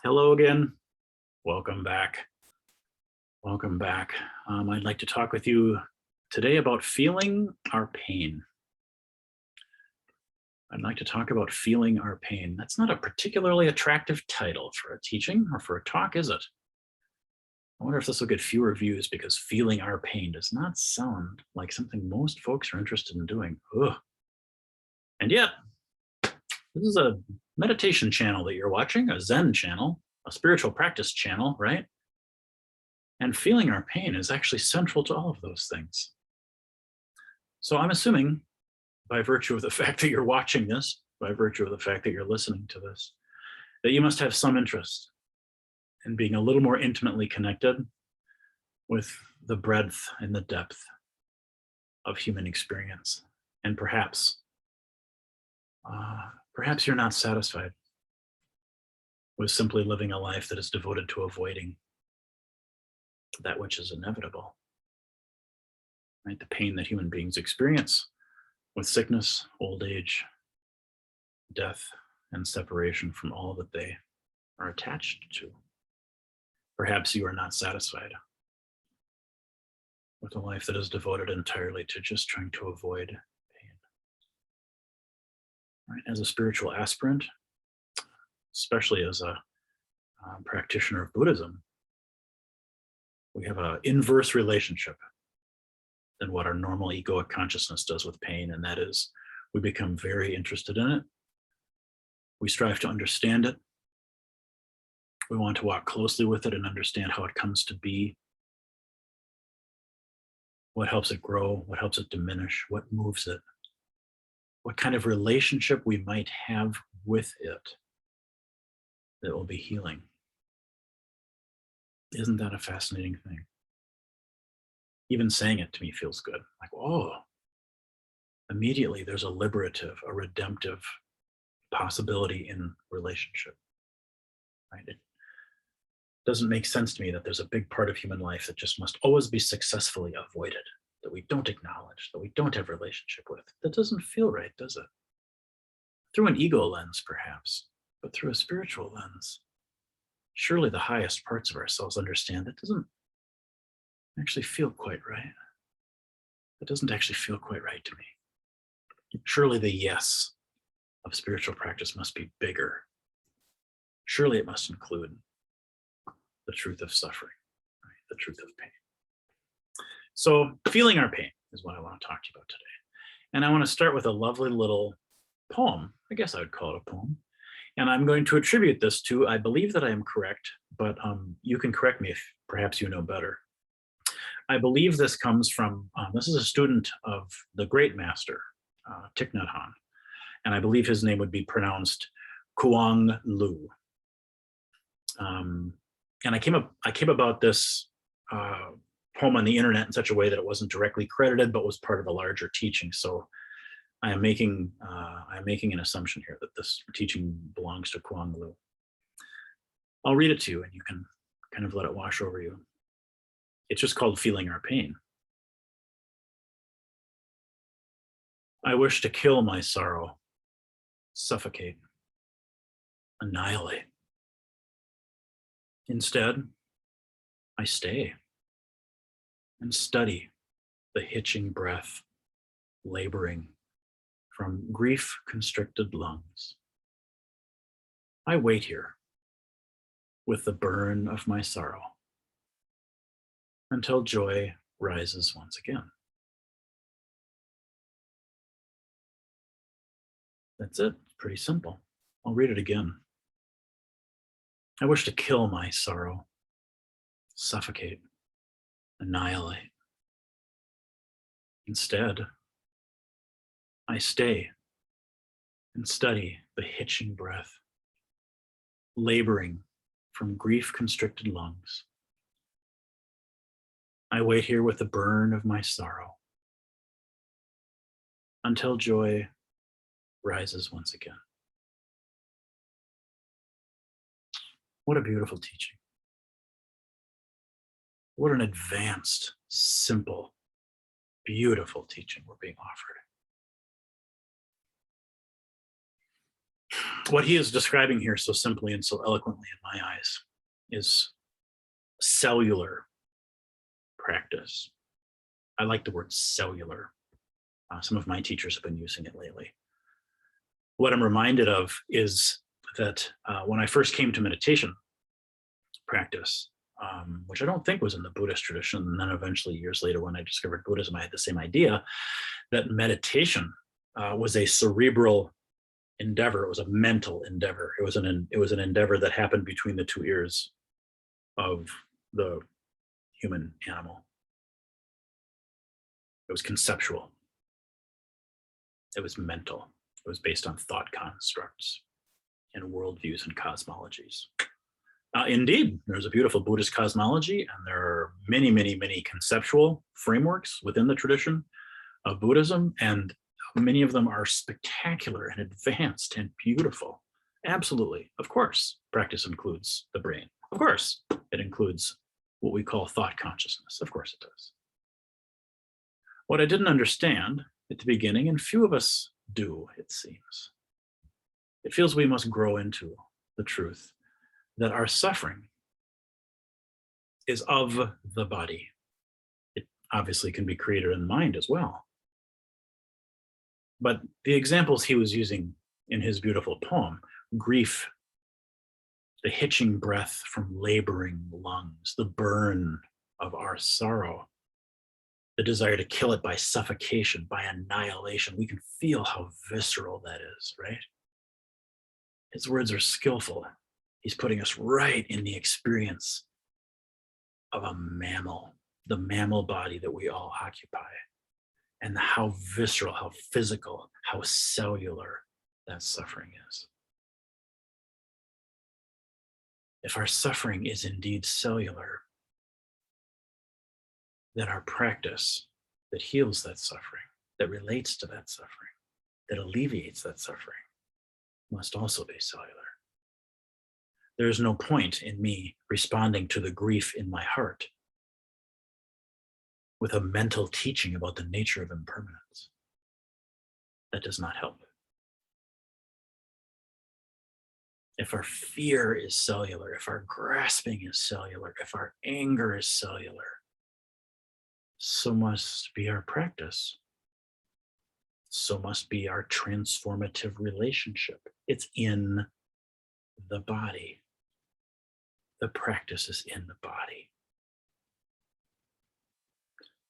Hello again. Welcome back. Welcome back. I'd like to talk with you today about feeling our pain. I'd like to talk about feeling our pain. That's not a particularly attractive title for a teaching or for a talk, is it? I wonder if this will get fewer views because feeling our pain does not sound like something most folks are interested in doing. Ugh. And yet, this is a meditation channel that you're watching, a Zen channel, a spiritual practice channel, right? And feeling our pain is actually central to all of those things. So I'm assuming, by virtue of the fact that you're watching this, by virtue of the fact that you're listening to this, that you must have some interest in being a little more intimately connected with the breadth and the depth of human experience. And perhaps you're not satisfied with simply living a life that is devoted to avoiding that which is inevitable, right? The pain that human beings experience with sickness, old age, death, and separation from all that they are attached to. Perhaps you are not satisfied with a life that is devoted entirely to just trying to avoid pain. Right? As a spiritual aspirant, especially as a practitioner of Buddhism, we have an inverse relationship than what our normal egoic consciousness does with pain, and that is we become very interested in it. We strive to understand it. We want to walk closely with it and understand how it comes to be, what helps it grow, what helps it diminish, what moves it, what kind of relationship we might have with it that will be healing. Isn't that a fascinating thing? Even saying it to me feels good. Like, oh, immediately there's a liberative, a redemptive possibility in relationship. Right? It doesn't make sense to me that there's a big part of human life that just must always be successfully avoided, that we don't acknowledge, that we don't have relationship with. That doesn't feel right, does it? Through an ego lens, perhaps, but through a spiritual lens, surely the highest parts of ourselves understand that doesn't actually feel quite right. That doesn't actually feel quite right to me. Surely the yes of spiritual practice must be bigger. Surely it must include the truth of suffering, right? The truth of pain. So, feeling our pain is what I want to talk to you about today. And I want to start with a lovely little poem. I guess I would call it a poem. And I'm going to attribute this to, I believe that I am correct, but you can correct me if perhaps you know better. I believe this comes from, this is a student of the great master, Thich Nhat Hanh. And I believe his name would be pronounced Kuang Lu. And I came about this poem on the internet in such a way that it wasn't directly credited, but was part of a larger teaching. So I am making an assumption here that this teaching belongs to Kuang Lu. I'll read it to you, and you can kind of let it wash over you. It's just called Feeling Our Pain. I wish to kill my sorrow, suffocate, annihilate. Instead, I stay and study the hitching breath, laboring from grief-constricted lungs. I wait here with the burn of my sorrow until joy rises once again. That's it. Pretty simple. I'll read it again. I wish to kill my sorrow, suffocate, annihilate. Instead, I stay and study the hitching breath, laboring from grief-constricted lungs. I wait here with the burn of my sorrow until joy rises once again. What a beautiful teaching. What an advanced, simple, beautiful teaching we're being offered. What he is describing here so simply and so eloquently in my eyes is cellular practice. I like the word cellular. Some of my teachers have been using it lately. What I'm reminded of is that when I first came to meditation practice, which I don't think was in the Buddhist tradition, and then eventually years later when I discovered Buddhism, I had the same idea that meditation was a cerebral endeavor. It was a mental endeavor. It was an endeavor that happened between the two ears of the human animal. It was conceptual. It was mental. It was based on thought constructs and worldviews and cosmologies. Indeed, there's a beautiful Buddhist cosmology, and there are many, many, many conceptual frameworks within the tradition of Buddhism, and many of them are spectacular and advanced and beautiful. Absolutely. Of course, practice includes the brain. Of course, it includes what we call thought consciousness. Of course it does. What I didn't understand at the beginning, and few of us do, it seems, it feels we must grow into the truth that our suffering is of the body. It obviously can be created in the mind as well. But the examples he was using in his beautiful poem, grief, the hitching breath from laboring lungs, the burn of our sorrow, the desire to kill it by suffocation, by annihilation. We can feel how visceral that is, right? His words are skillful. He's putting us right in the experience of a mammal, the mammal body that we all occupy, and how visceral, how physical, how cellular that suffering is. If our suffering is indeed cellular, then our practice that heals that suffering, that relates to that suffering, that alleviates that suffering, must also be cellular. There is no point in me responding to the grief in my heart with a mental teaching about the nature of impermanence. That does not help. If our fear is cellular, if our grasping is cellular, if our anger is cellular, so must be our practice. So must be our transformative relationship. It's in the body. The practice is in the body.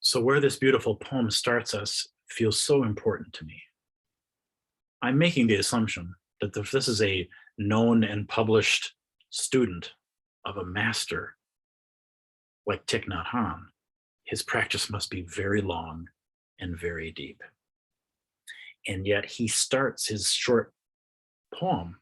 So where this beautiful poem starts us feels so important to me. I'm making the assumption that if this is a known and published student of a master like Thich Nhat Hanh, his practice must be very long and very deep. And yet he starts his short poem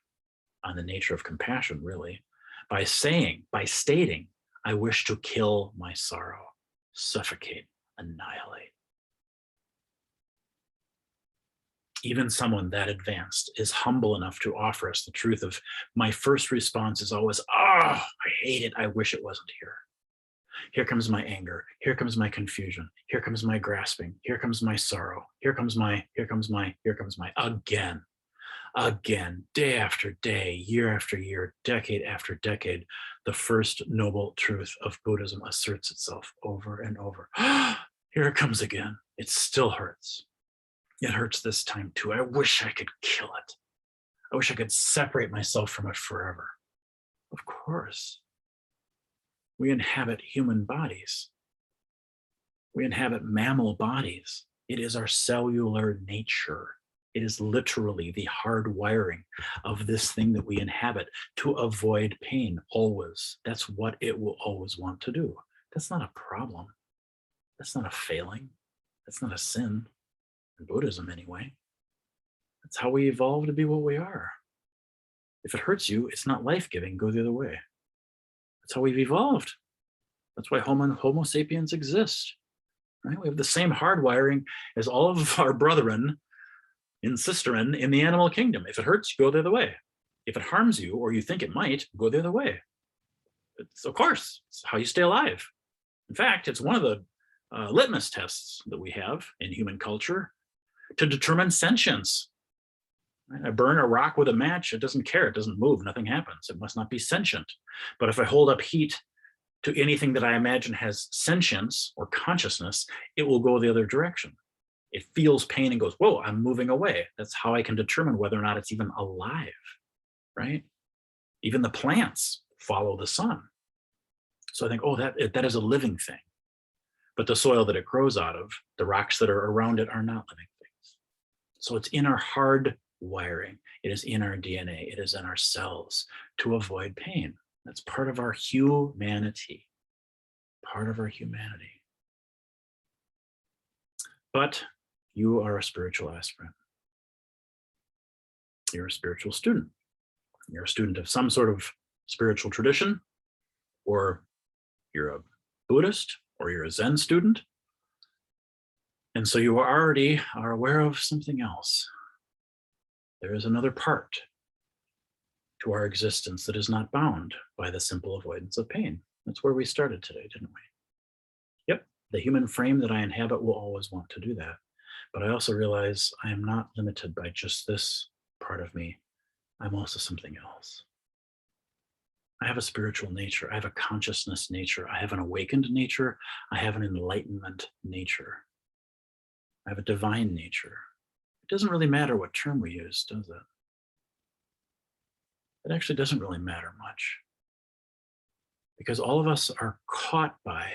on the nature of compassion, really, by stating, I wish to kill my sorrow, suffocate, annihilate. Even someone that advanced is humble enough to offer us the truth of, my first response is always, I hate it, I wish it wasn't here. Here comes my anger, here comes my confusion, here comes my grasping, here comes my sorrow, here comes my, again, day after day, year after year, decade after decade, the first noble truth of Buddhism asserts itself over and over. Here it comes again. It still hurts. It hurts this time too. I wish I could kill it. I wish I could separate myself from it forever. Of course. We inhabit human bodies. We inhabit mammal bodies. It is our cellular nature. It is literally the hard wiring of this thing that we inhabit to avoid pain always. That's what it will always want to do. That's not a problem. That's not a failing. That's not a sin. In Buddhism, anyway. That's how we evolved to be what we are. If it hurts you, it's not life-giving. Go the other way. That's how we've evolved. That's why Homo sapiens exist. Right? We have the same hardwiring as all of our brethren and sisterin in the animal kingdom. If it hurts, go the other way. If it harms you, or you think it might, go the other way. It's, of course, it's how you stay alive. In fact, it's one of the litmus tests that we have in human culture to determine sentience. Right? I burn a rock with a match, it doesn't care, it doesn't move, nothing happens. It must not be sentient. But if I hold up heat to anything that I imagine has sentience or consciousness, it will go the other direction. It feels pain and goes, whoa, I'm moving away. That's how I can determine whether or not it's even alive, right? Even the plants follow the sun. So I think, oh, that is a living thing. But the soil that it grows out of, the rocks that are around it are not living things. So it's in our hard wiring. It is in our DNA. It is in our cells to avoid pain. That's part of our humanity. Part of our humanity. But you are a spiritual aspirant. You're a spiritual student. You're a student of some sort of spiritual tradition, or you're a Buddhist, or you're a Zen student. And so you already are aware of something else. There is another part to our existence that is not bound by the simple avoidance of pain. That's where we started today, didn't we? Yep, the human frame that I inhabit will always want to do that. But I also realize I am not limited by just this part of me. I'm also something else. I have a spiritual nature. I have a consciousness nature. I have an awakened nature. I have an enlightenment nature. I have a divine nature. It doesn't really matter what term we use, does it? It actually doesn't really matter much. Because all of us are caught by,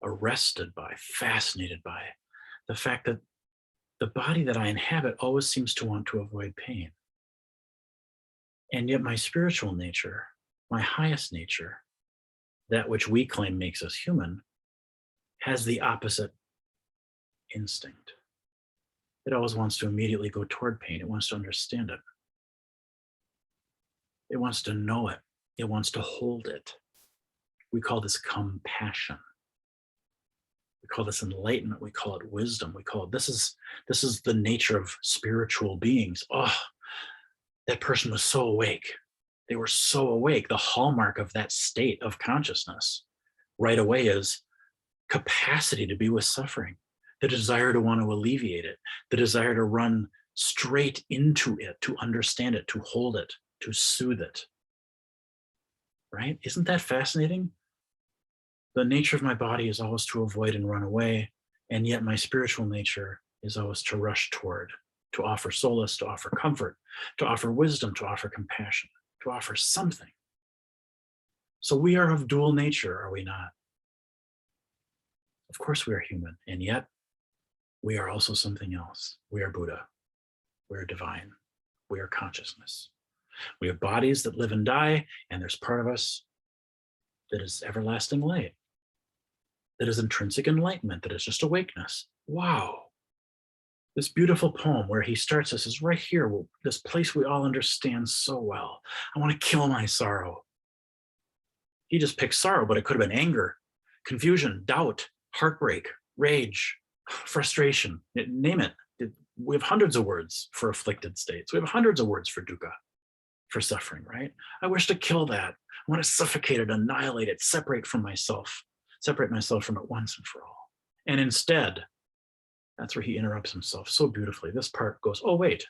arrested by, fascinated by the fact that the body that I inhabit always seems to want to avoid pain. And yet my spiritual nature, my highest nature, that which we claim makes us human, has the opposite instinct. It always wants to immediately go toward pain. It wants to understand it. It wants to know it. It wants to hold it. We call this compassion. We call this enlightenment. We call it wisdom. We call it, this is the nature of spiritual beings. Oh, that person was so awake. They were so awake. The hallmark of that state of consciousness right away is capacity to be with suffering, the desire to want to alleviate it, the desire to run straight into it, to understand it, to hold it, to soothe it. Right? Isn't that fascinating? The nature of my body is always to avoid and run away, and yet my spiritual nature is always to rush toward, to offer solace, to offer comfort, to offer wisdom, to offer compassion, to offer something. So we are of dual nature, are we not? Of course we are human, and yet we are also something else. We are Buddha. We are divine. We are consciousness. We have bodies that live and die, and there's part of us that is everlasting light, that is intrinsic enlightenment, that is just awakeness. Wow. This beautiful poem where he starts this is right here, this place we all understand so well. I want to kill my sorrow. He just picked sorrow, but it could have been anger, confusion, doubt, heartbreak, rage, frustration, name it. We have hundreds of words for afflicted states. We have hundreds of words for dukkha, for suffering, right? I wish to kill that. I want to suffocate it, annihilate it, separate myself from it once and for all. And instead, that's where he interrupts himself so beautifully. This part goes, oh, wait,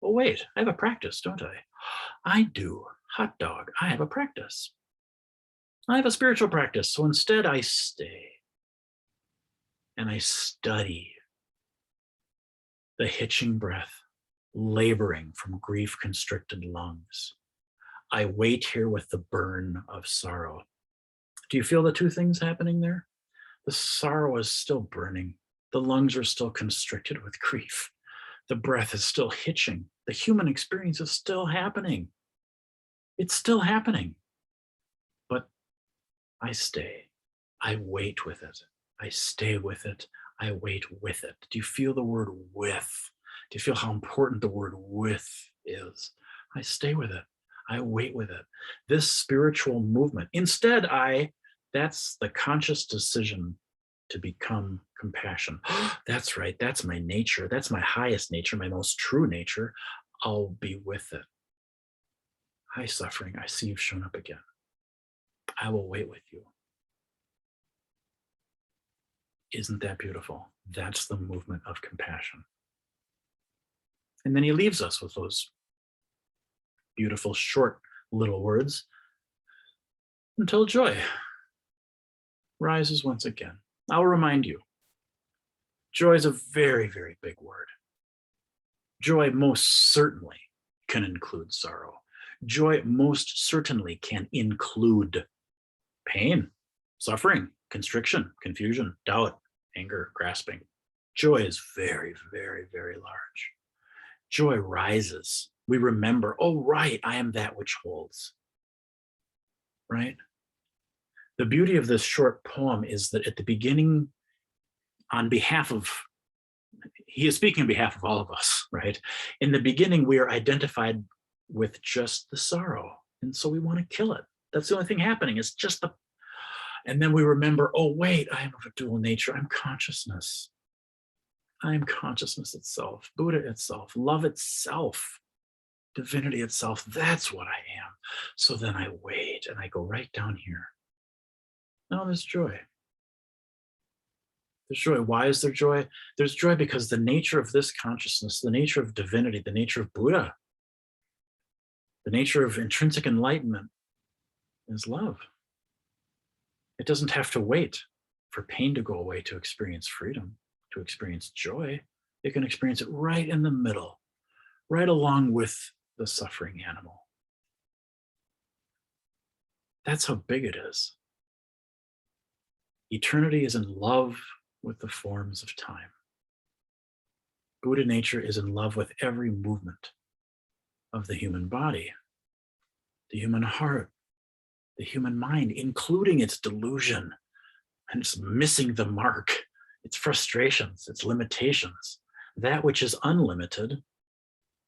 I have a practice, don't I? I do. Hot dog, I have a practice. I have a spiritual practice. So instead, I stay and I study the hitching breath, laboring from grief-constricted lungs. I wait here with the burn of sorrow. Do you feel the two things happening there? The sorrow is still burning. The lungs are still constricted with grief. The breath is still hitching. The human experience is still happening. It's still happening. But I stay. I wait with it. I stay with it. I wait with it. Do you feel the word with? Do you feel how important the word with is? I stay with it. I wait with it. This spiritual movement. Instead, that's the conscious decision to become compassion. That's right. That's my nature. That's my highest nature, my most true nature. I'll be with it. Hi, suffering. I see you've shown up again. I will wait with you. Isn't that beautiful? That's the movement of compassion. And then he leaves us with those beautiful, short little words until joy rises once again. I'll remind you, joy is a very, very big word. Joy most certainly can include sorrow. Joy most certainly can include pain, suffering, constriction, confusion, doubt, anger, grasping. Joy is very, very, very large. Joy rises. We remember, oh, right, I am that which holds. Right? The beauty of this short poem is that at the beginning, on behalf of, he is speaking on behalf of all of us, right? In the beginning, we are identified with just the sorrow. And so we want to kill it. That's the only thing happening. It's just the, and then we remember, oh, wait, I am of a dual nature. I'm consciousness. I am consciousness itself, Buddha itself, love itself, divinity itself. That's what I am. So then I wait and I go right down here. Now there's joy. There's joy. Why is there joy? There's joy because the nature of this consciousness, the nature of divinity, the nature of Buddha, the nature of intrinsic enlightenment is love. It doesn't have to wait for pain to go away to experience freedom, to experience joy. It can experience it right in the middle, right along with the suffering animal. That's how big it is. Eternity is in love with the forms of time. Buddha nature is in love with every movement of the human body, the human heart, the human mind, including its delusion and its missing the mark, its frustrations, its limitations. That which is unlimited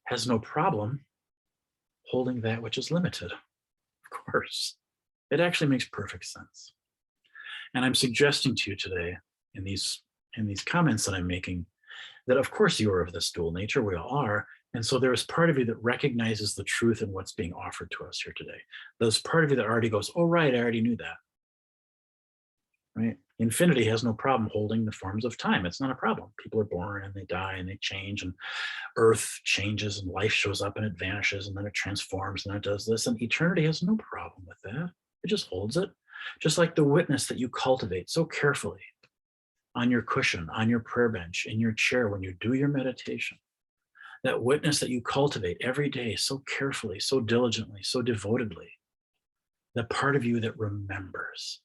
has no problem holding that which is limited. Of course, it actually makes perfect sense. And I'm suggesting to you today in these comments that I'm making that of course you are of this dual nature, we all are. And so there is part of you that recognizes the truth in what's being offered to us here today. There's part of you that already goes, oh, right, I already knew that. Right? Infinity has no problem holding the forms of time. It's not a problem. People are born and they die and they change, and earth changes and life shows up and it vanishes and then it transforms and it does this. And eternity has no problem with that. It just holds it. Just like the witness that you cultivate so carefully on your cushion, on your prayer bench, in your chair when you do your meditation. That witness that you cultivate every day so carefully, so diligently, so devotedly. The part of you that remembers,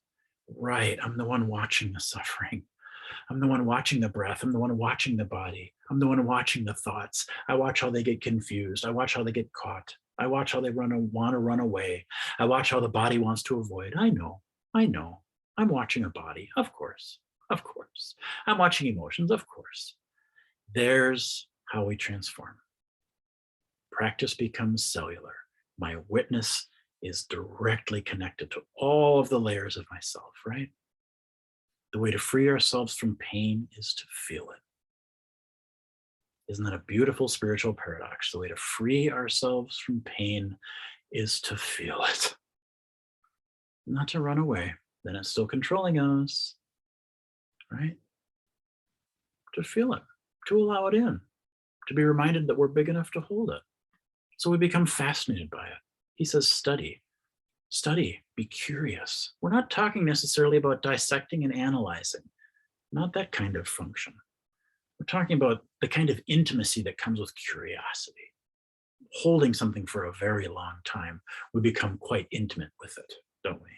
right, I'm the one watching the suffering. I'm the one watching the breath. I'm the one watching the body. I'm the one watching the thoughts. I watch how they get confused. I watch how they get caught. I watch how they want to run away. I watch how the body wants to avoid. I know. I'm watching a body, of course. I'm watching emotions, of course. There's how we transform. Practice becomes cellular. My witness is directly connected to all of the layers of myself, right? The way to free ourselves from pain is to feel it. Isn't that a beautiful spiritual paradox? The way to free ourselves from pain is to feel it. Not to run away, then it's still controlling us, right? To feel it, to allow it in, to be reminded that we're big enough to hold it. So we become fascinated by it. He says, study, be curious. We're not talking necessarily about dissecting and analyzing, not that kind of function. We're talking about the kind of intimacy that comes with curiosity. Holding something for a very long time, we become quite intimate with it, don't we?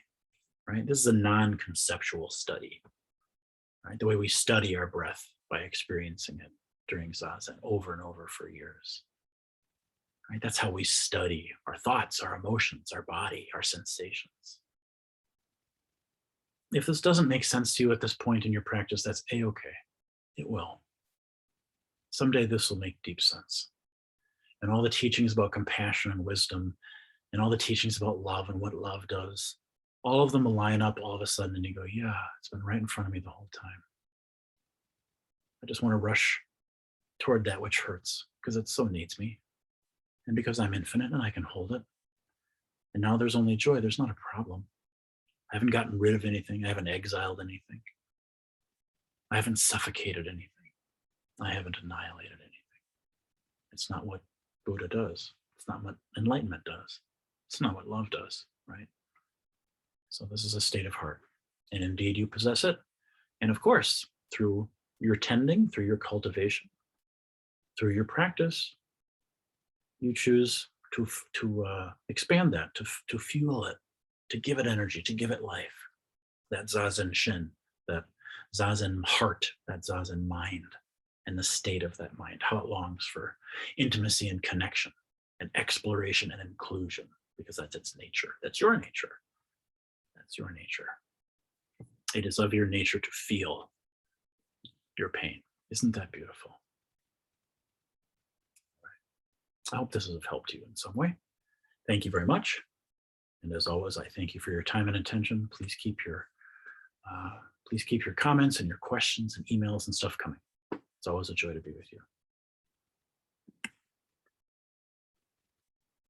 Right? This is a non-conceptual study, right? The way we study our breath by experiencing it during Zazen over and over for years. Right? That's how we study our thoughts, our emotions, our body, our sensations. If this doesn't make sense to you at this point in your practice, that's a-okay. It will. Someday this will make deep sense. And all the teachings about compassion and wisdom, and all the teachings about love and what love does, all of them will line up all of a sudden and you go, yeah, it's been right in front of me the whole time. I just want to rush toward that which hurts because it so needs me. And because I'm infinite and I can hold it. And now there's only joy. There's not a problem. I haven't gotten rid of anything. I haven't exiled anything. I haven't suffocated anything. I haven't annihilated anything. It's not what Buddha does. It's not what enlightenment does. It's not what love does, right? So this is a state of heart. And indeed, you possess it. And of course, through your tending, through your cultivation, through your practice, you choose to expand that, to fuel it, to give it energy, to give it life. That zazen shin, that zazen heart, that zazen mind, and the state of that mind, how it longs for intimacy and connection and exploration and inclusion, because that's its nature. That's your nature. That's your nature. It is of your nature to feel your pain. Isn't that beautiful? I hope this has helped you in some way. Thank you very much. And as always, I thank you for your time and attention. Please keep your comments and your questions and emails and stuff coming. It's always a joy to be with you.